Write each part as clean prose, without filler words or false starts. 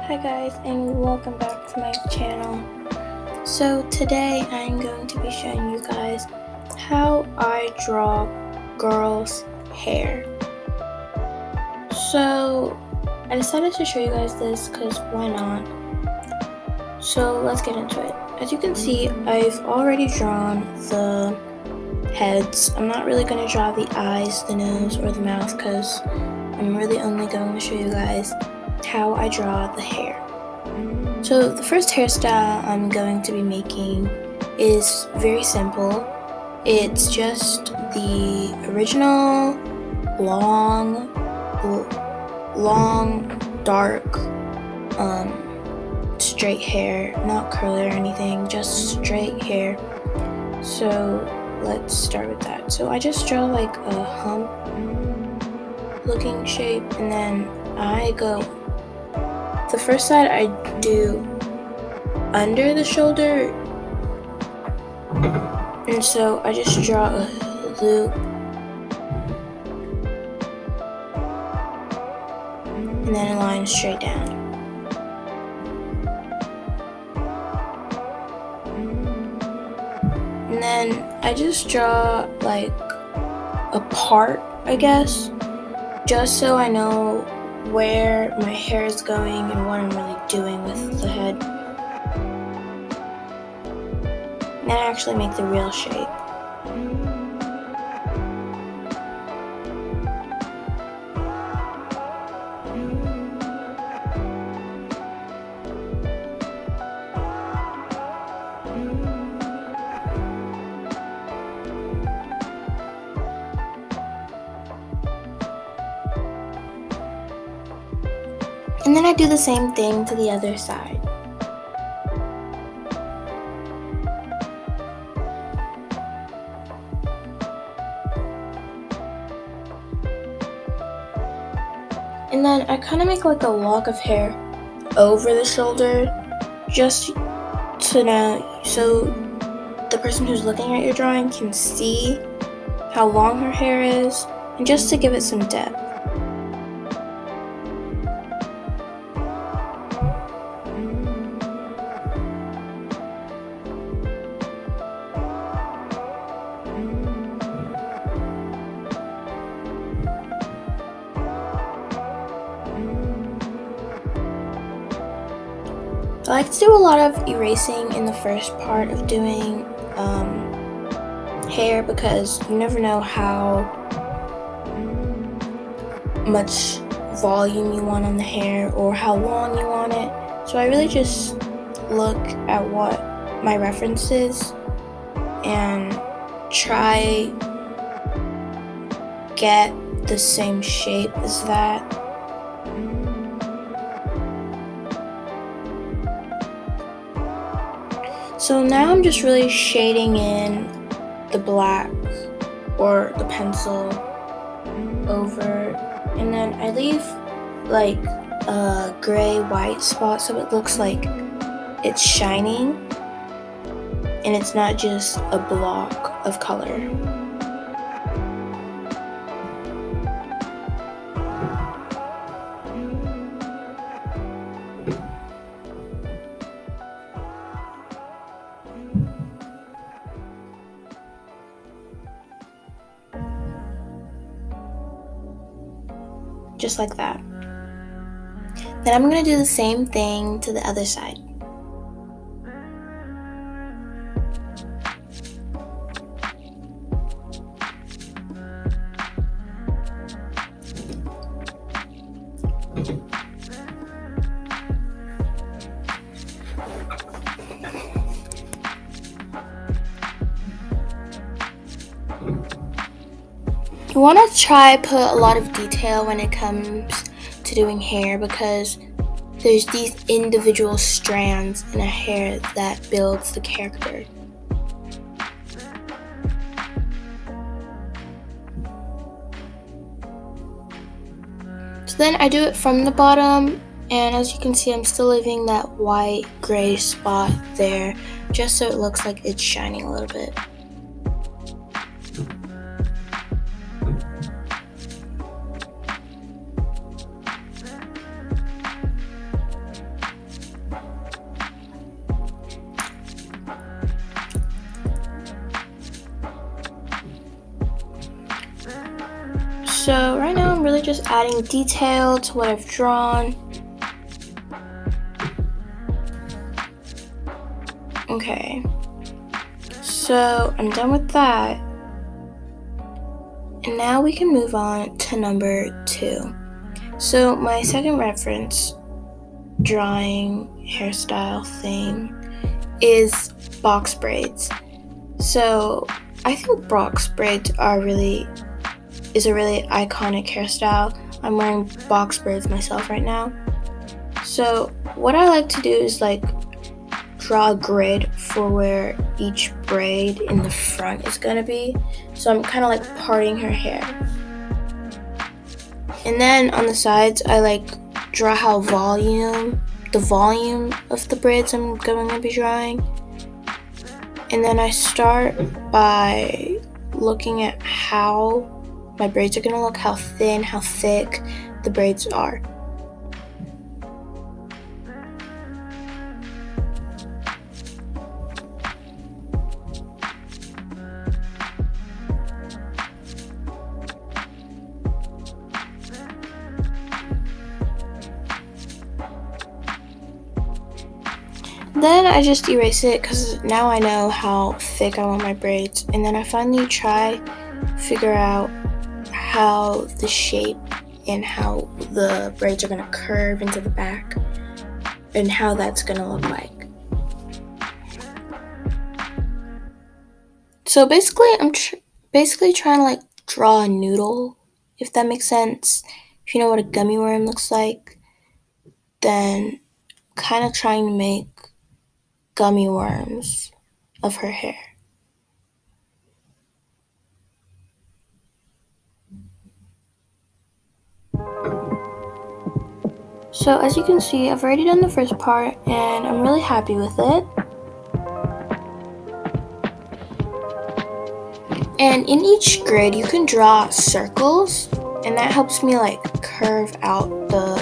Hi guys, and welcome back to my channel. So today I'm going to be showing you guys how I draw girls' hair. So I decided to show you guys this because why not? So let's get into it. As you can see, I've already drawn the heads. I'm not really going to draw the eyes, the nose, or the mouth because I'm really only going to show you guys how I draw the hair. So the first hairstyle I'm going to be making is very simple. It's just the original long, dark, straight hair, not curly or anything, just straight hair. So let's start with that. So I just draw like a hump looking shape, and then I go, the first side I do under the shoulder, and so I just draw a loop and then a line straight down. And then I just draw like a part, I guess, just so I know where my hair is going and what I'm really doing with the head. And then I actually make the real shape. And then I do the same thing to the other side. And then I kind of make like a lock of hair over the shoulder, just to know, so the person who's looking at your drawing can see how long her hair is, and just to give it some depth. I like to do a lot of erasing in the first part of doing hair, because you never know how much volume you want on the hair or how long you want it. So I really just look at what my reference is and try get the same shape as that. So now I'm just really shading in the black or the pencil over, and then I leave like a gray-white spot so it looks like it's shining and it's not just a block of color. Just like that. Then I'm going to do the same thing to the other side. You want to try put a lot of detail when it comes to doing hair, because there's these individual strands in a hair that builds the character. So then I do it from the bottom, and as you can see, I'm still leaving that white gray spot there just so it looks like it's shining a little bit. So right now I'm really just adding detail to what I've drawn. Okay, so I'm done with that. And now we can move on to number 2. So my second reference drawing hairstyle thing is box braids. So I think box braids is a really iconic hairstyle. I'm wearing box braids myself right now. So what I like to do is like draw a grid for where each braid in the front is gonna be. So I'm kind of like parting her hair. And then on the sides, I like draw the volume of the braids I'm going to be drawing. And then I start by looking at how my braids are gonna look, how thin, how thick the braids are. Then I just erase it because now I know how thick I want my braids. And then I finally figure out how the shape and how the braids are gonna curve into the back and how that's gonna look like. So basically, I'm basically trying to like draw a noodle, if that makes sense. If you know what a gummy worm looks like, then kind of trying to make gummy worms of her hair. So as you can see, I've already done the first part and I'm really happy with it. And in each grid, you can draw circles, and that helps me like curve out the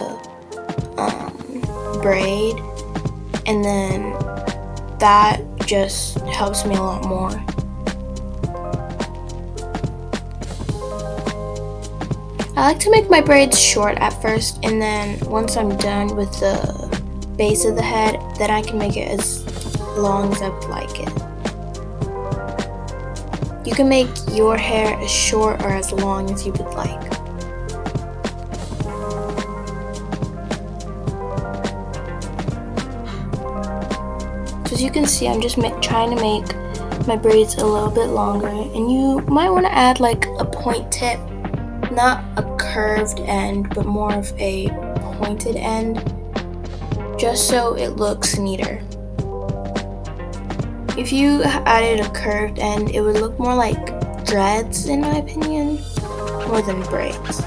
braid, and then that just helps me a lot more. I like to make my braids short at first, and then once I'm done with the base of the head, then I can make it as long as I would like it. You can make your hair as short or as long as you would like. So as you can see, I'm just trying to make my braids a little bit longer, and you might want to add like a point tip, not a curved end, but more of a pointed end, just so it looks neater. If you added a curved end, it would look more like dreads in my opinion, more than braids.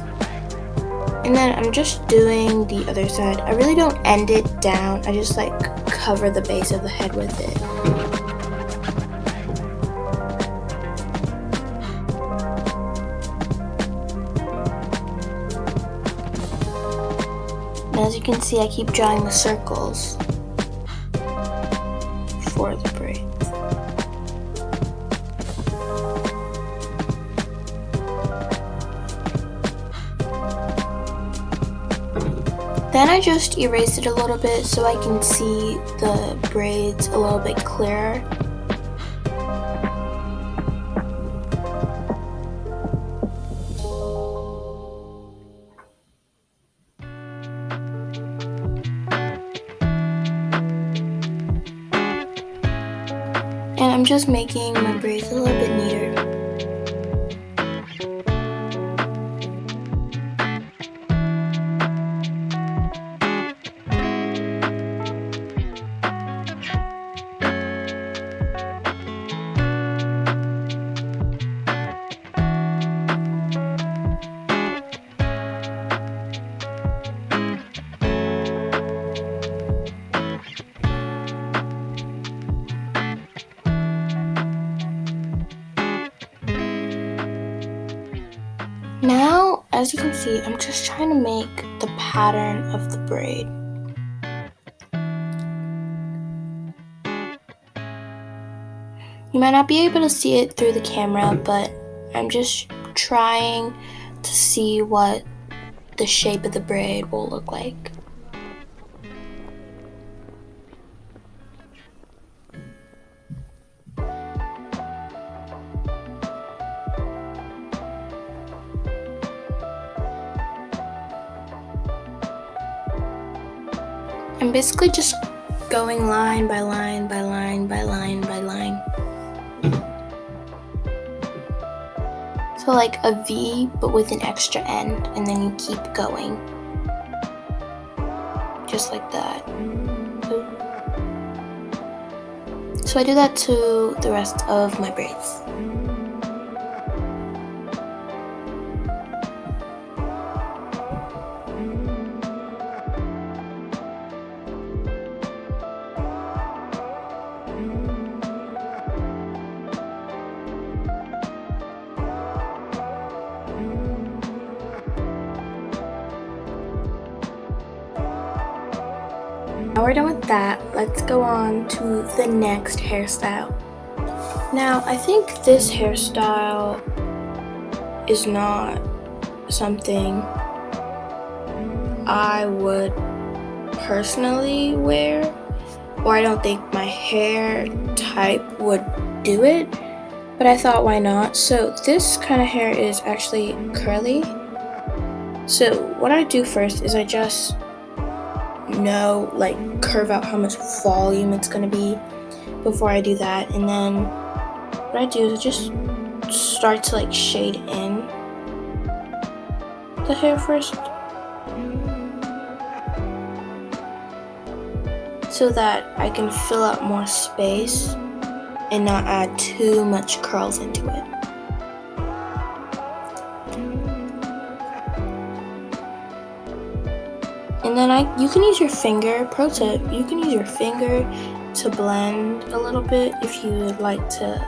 And then I'm just doing the other side. I really don't end it down, I just like cover the base of the head with it. And as you can see, I keep drawing the circles for the braids. Then I just erase it a little bit so I can see the braids a little bit clearer. And I'm just making my braids a little bit neater. Now, as you can see, I'm just trying to make the pattern of the braid. You might not be able to see it through the camera, but I'm just trying to see what the shape of the braid will look like. I'm basically just going line by line by line by line by line. So like a V but with an extra end, and then you keep going. Just like that. So I do that to the rest of my braids. Now we're done with that, let's go on to the next hairstyle. Now, I think this hairstyle is not something I would personally wear, or I don't think my hair type would do it, but I thought why not? So this kind of hair is actually curly. So what I do first is I just curve out how much volume it's gonna be before I do that, and then what I do is I just start to like shade in the hair first, so that I can fill out more space and not add too much curls into it. And then you can use your finger, pro tip, you can use your finger to blend a little bit if you would like to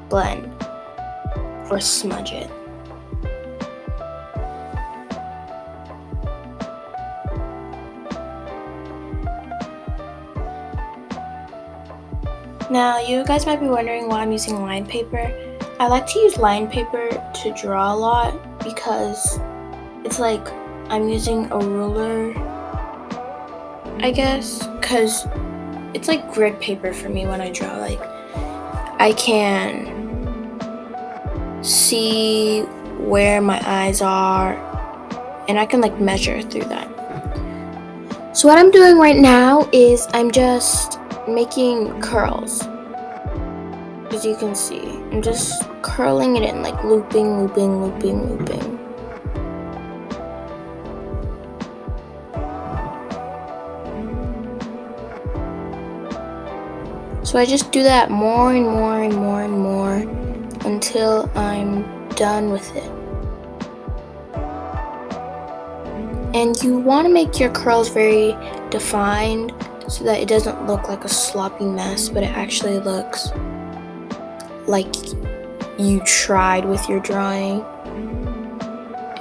blend or smudge it. Now, you guys might be wondering why I'm using line paper. I like to use line paper to draw a lot because it's like I'm using a ruler, I guess, because it's like grid paper for me when I draw. Like, I can see where my eyes are, and I can like measure through that. So what I'm doing right now is I'm just making curls. As you can see, I'm just curling it in, like looping, looping, looping, looping. So I just do that more and more and more and more until I'm done with it. And you want to make your curls very defined so that it doesn't look like a sloppy mess, but it actually looks like you tried with your drawing.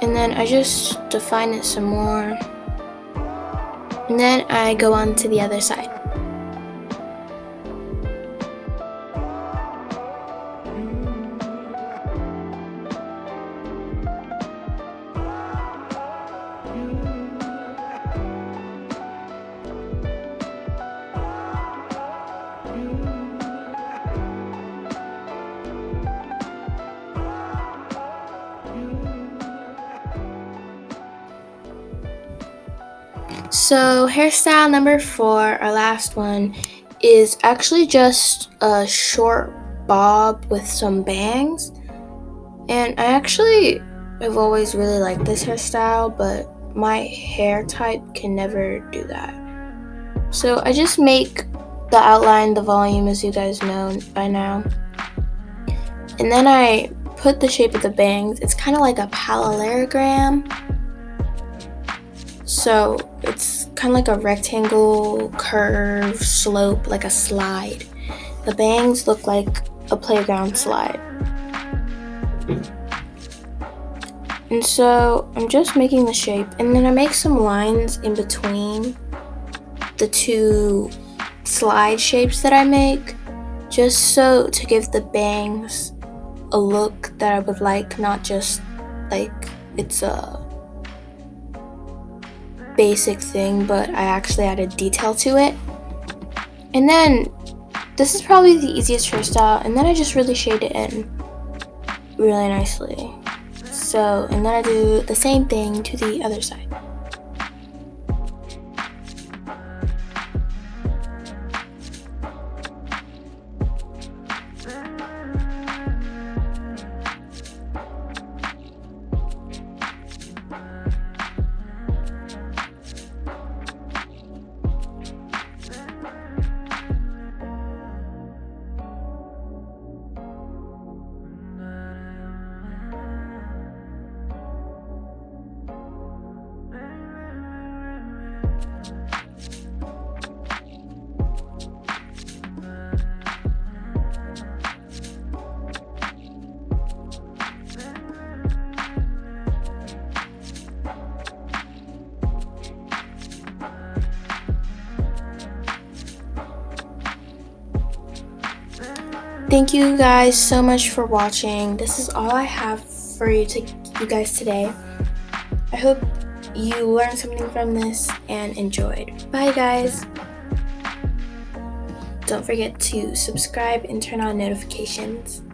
And then I just define it some more, and then I go on to the other side. So hairstyle number 4, our last one, is actually just a short bob with some bangs. And I've always really liked this hairstyle, but my hair type can never do that. So I just make the outline, the volume, as you guys know by now. And then I put the shape of the bangs. It's kind of like a parallelogram. So it's kind of like a rectangle, curve, slope, like a slide. The bangs look like a playground slide. And so I'm just making the shape, and then I make some lines in between the two slide shapes that I make, just so to give the bangs a look that I would like, not just like it's a basic thing, but I actually added detail to it. And then this is probably the easiest hairstyle, and then I just really shade it in really nicely. So, and then I do the same thing to the other side. Thank you guys so much for watching. This is all I have for you guys today. I hope you learned something from this and enjoyed. Bye guys. Don't forget to subscribe and turn on notifications.